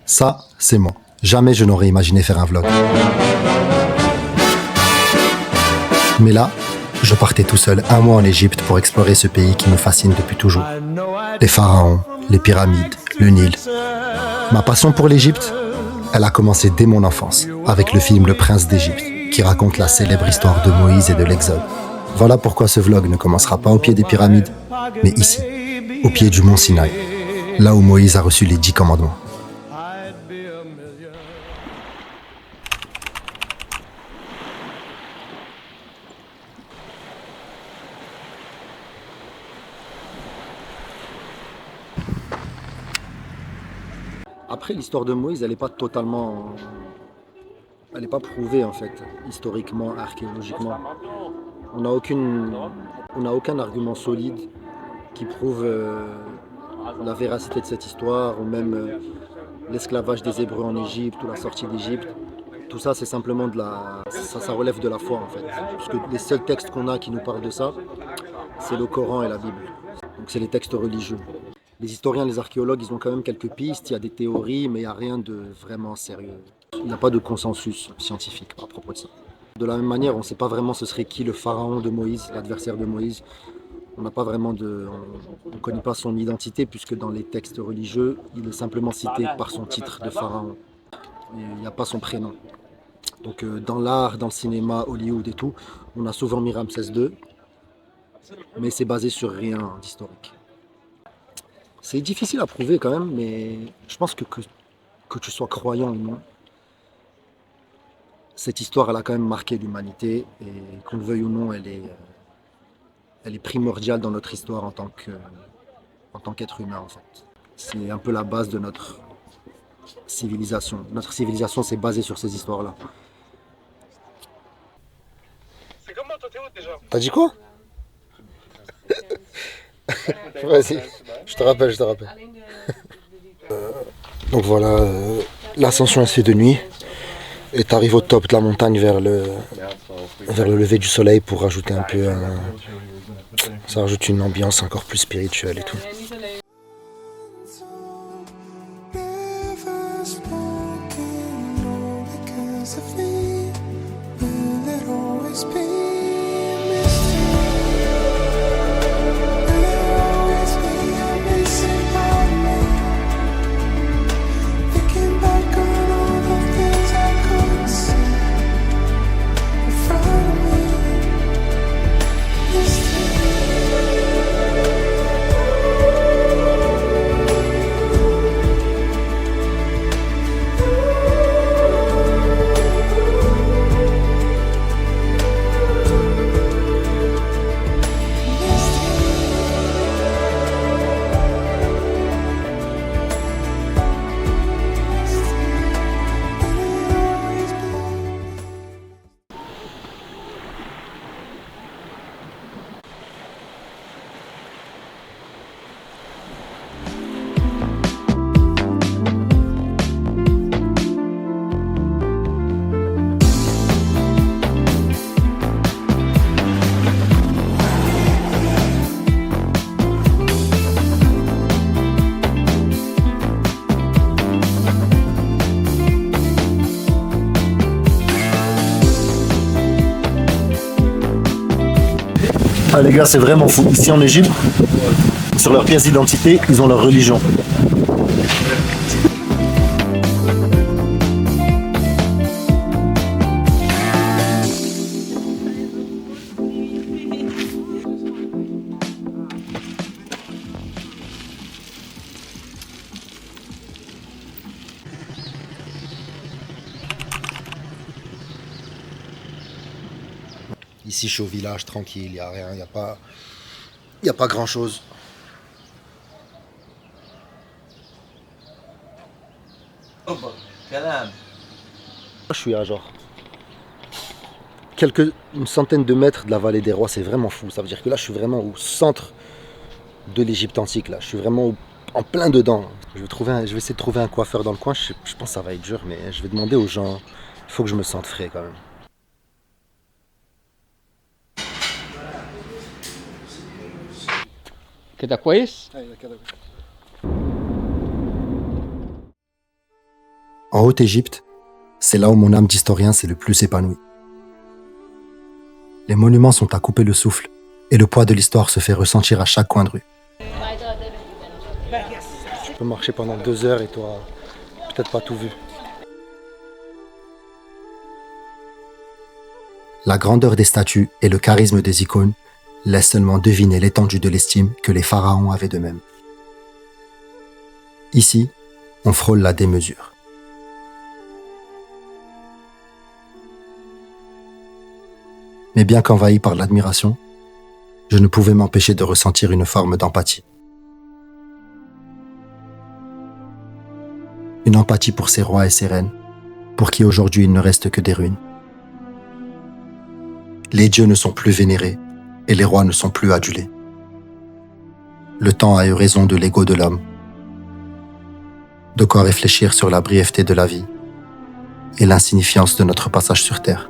Ça, c'est moi. Jamais je n'aurais imaginé faire un vlog. Mais là, je partais tout seul un mois en Égypte pour explorer ce pays qui me fascine depuis toujours. Les pharaons, les pyramides, le Nil. Ma passion pour l'Égypte, elle a commencé dès mon enfance, avec le film Le Prince d'Égypte, qui raconte la célèbre histoire de Moïse et de l'Exode. Voilà pourquoi ce vlog ne commencera pas au pied des pyramides, mais ici, au pied du mont Sinaï, là où Moïse a reçu les 10 commandements. Après, l'histoire de Moïse, elle n'est pas totalement... Elle n'est pas prouvée, en fait, historiquement, archéologiquement. On n'a aucun argument solide qui prouve la véracité de cette histoire, ou même l'esclavage des Hébreux en Égypte, ou la sortie d'Égypte. Tout ça, c'est simplement ça relève de la foi, en fait. Parce que les seuls textes qu'on a qui nous parlent de ça, c'est le Coran et la Bible. Donc c'est les textes religieux. Les historiens, les archéologues, ils ont quand même quelques pistes, il y a des théories, mais il n'y a rien de vraiment sérieux. Il n'y a pas de consensus scientifique à propos de ça. De la même manière, on ne sait pas vraiment ce serait qui le pharaon de Moïse, l'adversaire de Moïse. On n'a pas vraiment on ne connaît pas son identité, puisque dans les textes religieux, il est simplement cité par son titre de pharaon. Il n'y a pas son prénom. Donc dans l'art, dans le cinéma, Hollywood et tout, on a souvent mis Ramsès II, mais c'est basé sur rien d'historique. C'est difficile à prouver quand même, mais je pense que tu sois croyant ou non, cette histoire elle a quand même marqué l'humanité, et qu'on le veuille ou non, elle est primordiale dans notre histoire en tant qu'être humain en fait. C'est un peu la base de notre civilisation. Notre civilisation s'est basée sur ces histoires-là. C'est comment toi t'es où déjà? T'as dit quoi? Vas-y, je te rappelle. Donc voilà, l'ascension elle se fait de nuit et t'arrives au top de la montagne vers le lever du soleil pour rajouter un peu ça rajoute une ambiance encore plus spirituelle et tout. Ah les gars, c'est vraiment fou. Ici en Égypte, sur leur pièce d'identité, ils ont leur religion. Ici, je suis au village, tranquille, il n'y a rien, il n'y a pas grand-chose. Je suis à genre une centaine de mètres de la vallée des rois, c'est vraiment fou. Ça veut dire que là, je suis vraiment au centre de l'Égypte antique. Là, je suis vraiment en plein dedans. Je vais essayer de trouver un coiffeur dans le coin. Je pense que ça va être dur, mais je vais demander aux gens. Il faut que je me sente frais quand même. كده كويس؟ ايوه كده. En Haute-Égypte, c'est là où mon âme d'historien s'est le plus épanouie. Les monuments sont à couper le souffle et le poids de l'histoire se fait ressentir à chaque coin de rue. Je peux marcher pendant 2 heures et toi, peut-être pas tout vu. La grandeur des statues et le charisme des icônes laissent seulement deviner l'étendue de l'estime que les pharaons avaient d'eux-mêmes. Ici, on frôle la démesure. Mais bien qu'envahi par l'admiration, je ne pouvais m'empêcher de ressentir une forme d'empathie. Une empathie pour ces rois et ces reines, pour qui aujourd'hui il ne reste que des ruines. Les dieux ne sont plus vénérés et les rois ne sont plus adulés. Le temps a eu raison de l'ego de l'homme. De quoi réfléchir sur la brièveté de la vie et l'insignifiance de notre passage sur Terre.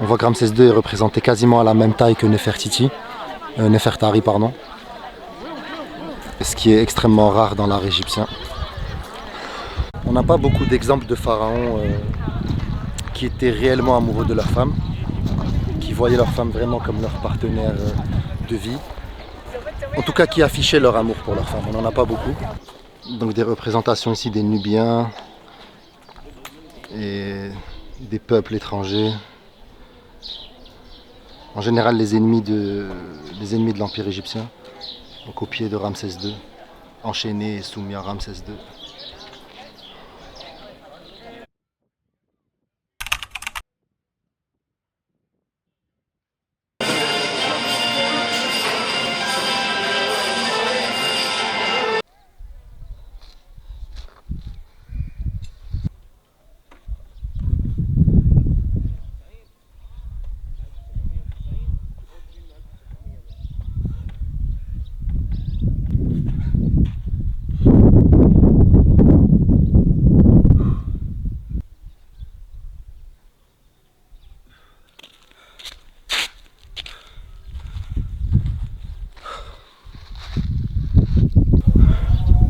On voit que Ramsès II est représenté quasiment à la même taille que Nefertari, pardon. Ce qui est extrêmement rare dans l'art égyptien. On n'a pas beaucoup d'exemples de pharaons qui étaient réellement amoureux de leur femme, qui voyaient leur femme vraiment comme leur partenaire de vie. En tout cas, qui affichaient leur amour pour leur femme. On n'en a pas beaucoup. Donc des représentations ici des Nubiens et des peuples étrangers. En général, les ennemis de l'Empire égyptien, donc au pied de Ramsès II, enchaînés et soumis à Ramsès II.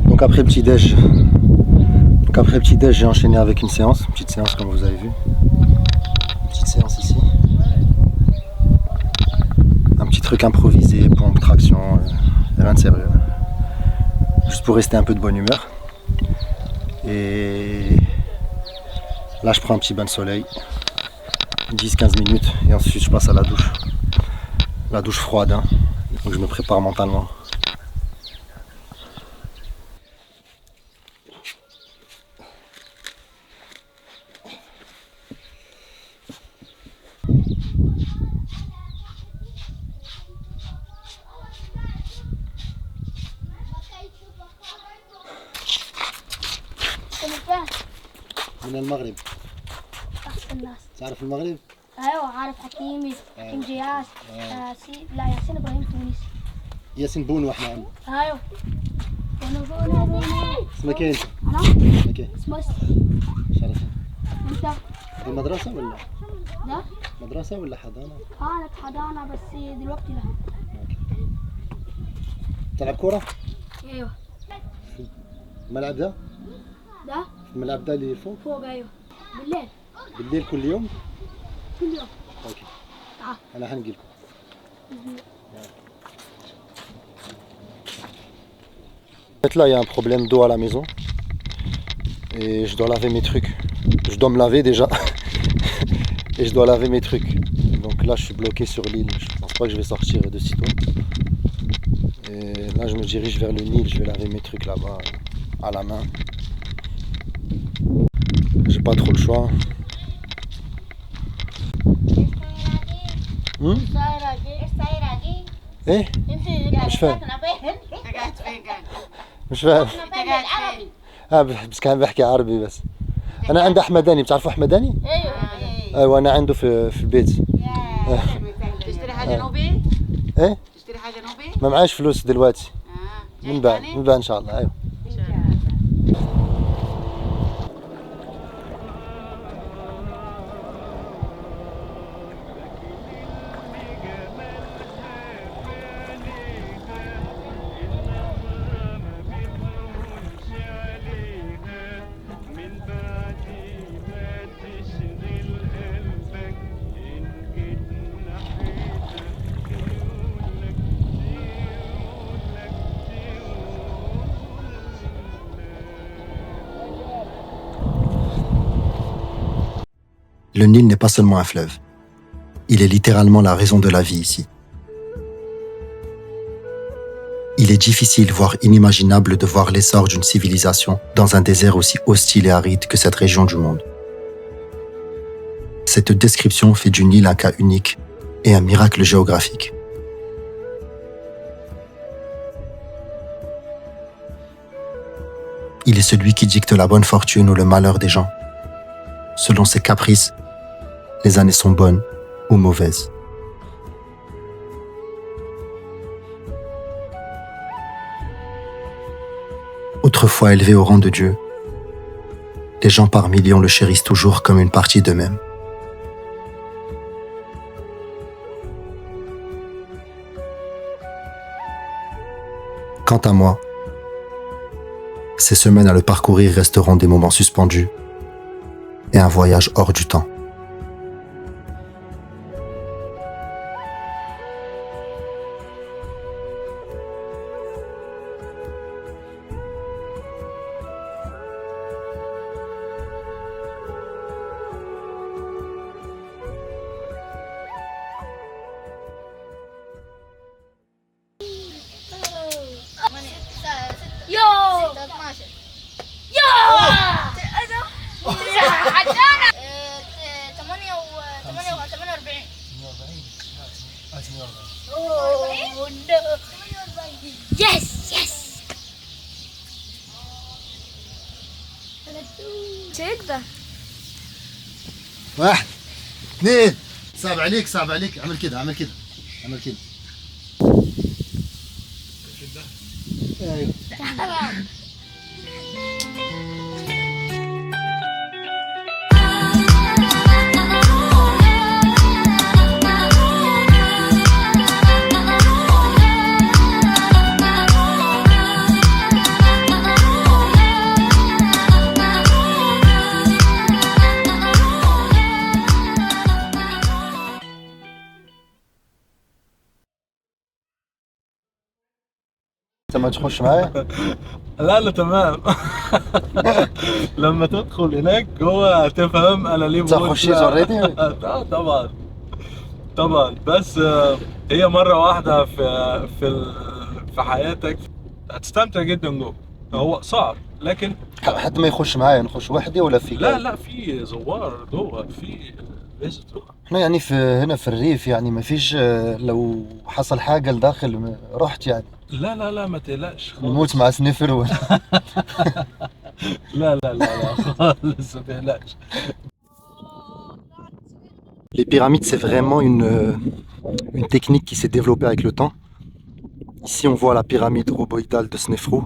Donc après le petit-déj, j'ai enchaîné avec une petite séance comme vous avez vu. Une petite séance ici. Un petit truc improvisé, pompe, traction, rien de sérieux. Juste pour rester un peu de bonne humeur. Et là je prends un petit bain de soleil, 10-15 minutes, et ensuite je passe à la douche. La douche froide, hein. Donc je me prépare mentalement. من المغرب. أحسن الناس. تعرف المغرب؟ أيوة عارف حكيمي، حكيم جياس، لا ياسين إبراهيم تونسي. ياسين بونو احنا عندنا. أيوة. بونو. اسمك ايه انت؟ أنا؟ اسمك ايه؟ اسمه شرفين. أنت؟ في مدرسة ولا؟ ده؟ مدرسة ولا حضانة؟ كانت حضانة بس دلوقتي لا. تلعب كورة؟ أيوة. الملعب ده؟ ده؟ الملعب ده اللي فوق؟ فوق أيوة. بالليل. بالليل كل يوم؟ كل يوم. اوكي. تعال. انا هنجي لكم. Là, il y a un problème d'eau à la maison et je dois laver mes trucs. Je dois me laver déjà et je dois laver mes trucs. Donc là, je suis bloqué sur l'île. Je pense pas que je vais sortir de sitôt. Et là, je me dirige vers le Nil. Je vais laver mes trucs là-bas à la main. J'ai pas trop le choix. ايه مش فاهم مش فاهم بس كان بحكي عربي بس انا عند احمداني، بتعرفوا احمداني؟ ايوه انا عنده في البيت. تشتري حاجة نوبي؟ ايه تشتري حاجة نوبي؟ ما معاش فلوس دلوقتي، من بعد يعني؟ من بعد ان شاء الله. ايوه Le Nil n'est pas seulement un fleuve. Il est littéralement la raison de la vie ici. Il est difficile, voire inimaginable, de voir l'essor d'une civilisation dans un désert aussi hostile et aride que cette région du monde. Cette description fait du Nil un cas unique et un miracle géographique. Il est celui qui dicte la bonne fortune ou le malheur des gens. Selon ses caprices, les années sont bonnes ou mauvaises. Autrefois élevés au rang de Dieu, les gens par millions le chérissent toujours comme une partie d'eux-mêmes. Quant à moi, ces semaines à le parcourir resteront des moments suspendus et un voyage hors du temps. يو يو عدانا 48 يس يس تقدر واحد اثنين، صعب عليك صعب عليك، اعمل كده اعمل كده اعمل كده. ايوه انت ما تخش معايا؟ لا لا تمام. لما تدخل هناك جوه هتفهم انا ليه انت خشيت اوريدي؟ طبعا طبعا، بس هي مره واحده في حياتك هتستمتع جدا جوه. هو صعب لكن حد ما يخش معايا، نخش وحدي ولا في؟ لا لا، في زوار جوه، في فيزيتور. احنا يعني هنا في الريف يعني ما فيش، لو حصل حاجه لداخل رحت يعني. لا لا لا، ما تقلقش خالص. نموت مع سنيفر ولا لا لا لا لا خالص، ما تقلقش. Les pyramides, c'est vraiment une technique qui s'est développée avec le temps. Ici, on voit la pyramide rhoboïdale de Snéfrou,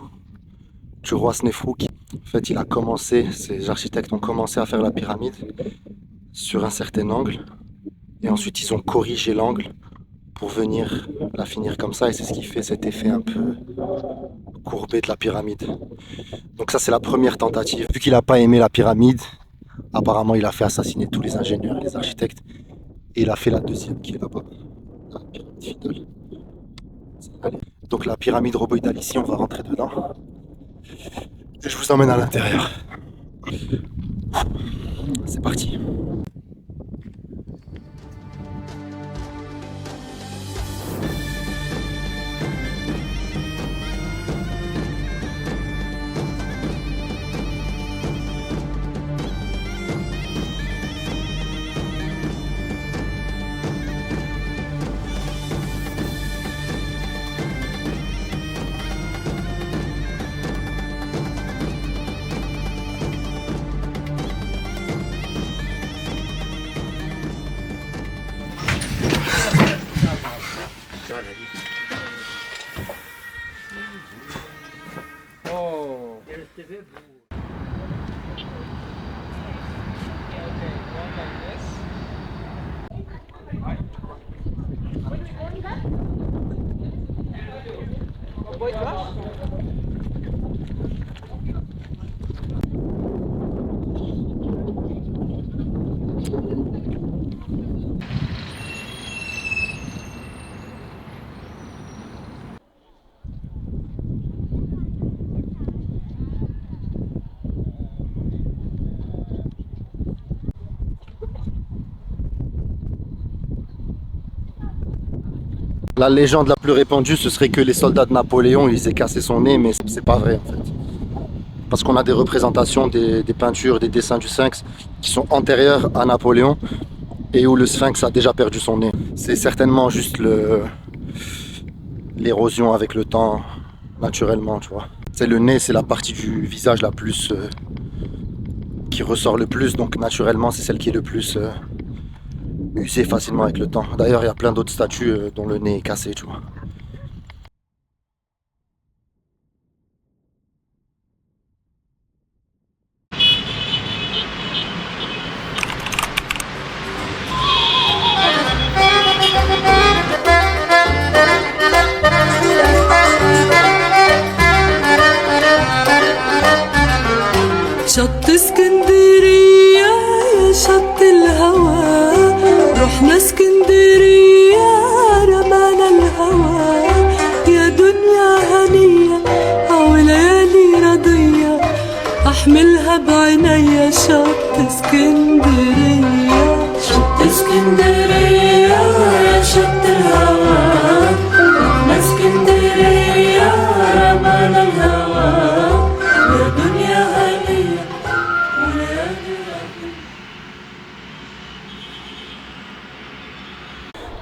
du roi Snéfrou. En fait, il a commencé, ces architectes ont commencé à faire la pyramide sur un certain angle. Et ensuite, ils ont corrigé l'angle pour venir la finir comme ça. Et c'est ce qui fait cet effet un peu courbé de la pyramide. Donc ça, c'est la première tentative. Vu qu'il n'a pas aimé la pyramide, apparemment, il a fait assassiner tous les ingénieurs et les architectes. Et il a fait la deuxième qui est là-bas. La pyramide finale. Allez. Donc la pyramide rhoboïdale ici, on va rentrer dedans. Et je vous emmène à l'intérieur. C'est parti. La légende la plus répandue, ce serait que les soldats de Napoléon, ils aient cassé son nez, mais c'est pas vrai en fait. Parce qu'on a des représentations, des peintures, des dessins du Sphinx qui sont antérieurs à Napoléon et où le Sphinx a déjà perdu son nez. C'est certainement juste l'érosion avec le temps, naturellement, tu vois. C'est le nez, c'est la partie du visage la plus qui ressort le plus, donc naturellement c'est celle qui est le plus usée facilement avec le temps. D'ailleurs, il y a plein d'autres statues dont le nez est cassé, tu vois. شط اسكندرية يا شط الهوى رحنا اسكندرية رمانا الهوى يا دنيا هنية أو ليالي رضية أحملها بعينيا شط اسكندرية شط اسكندرية يا شط الهوى رحنا اسكندرية رمانا الهوى يا دنيا هنية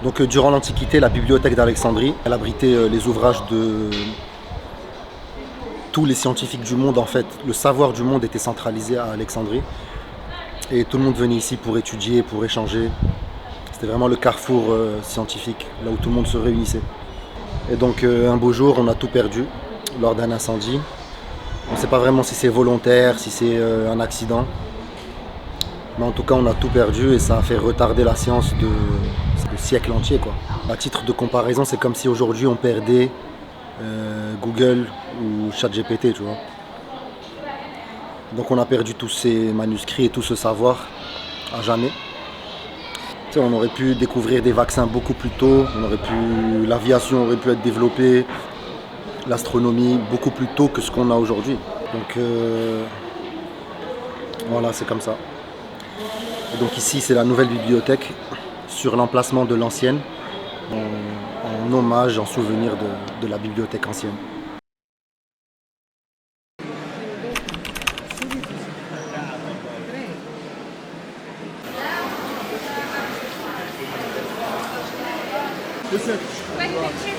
Donc durant l'Antiquité, la bibliothèque d'Alexandrie, elle abritait les ouvrages de tous les scientifiques du monde en fait. Le savoir du monde était centralisé à Alexandrie et tout le monde venait ici pour étudier, pour échanger. C'était vraiment le carrefour scientifique, là où tout le monde se réunissait. Et donc un beau jour, on a tout perdu lors d'un incendie. On ne sait pas vraiment si c'est volontaire, si c'est un accident. Mais en tout cas, on a tout perdu et ça a fait retarder la science de siècles entiers, quoi. À titre de comparaison, c'est comme si aujourd'hui on perdait Google ou ChatGPT, tu vois. Donc on a perdu tous ces manuscrits et tout ce savoir à jamais. Tu sais, on aurait pu découvrir des vaccins beaucoup plus tôt, l'aviation aurait pu être développée, l'astronomie beaucoup plus tôt que ce qu'on a aujourd'hui. Donc voilà, c'est comme ça. Et donc ici, c'est la nouvelle bibliothèque sur l'emplacement de l'ancienne, en hommage, en souvenir de la bibliothèque ancienne. Quick picture.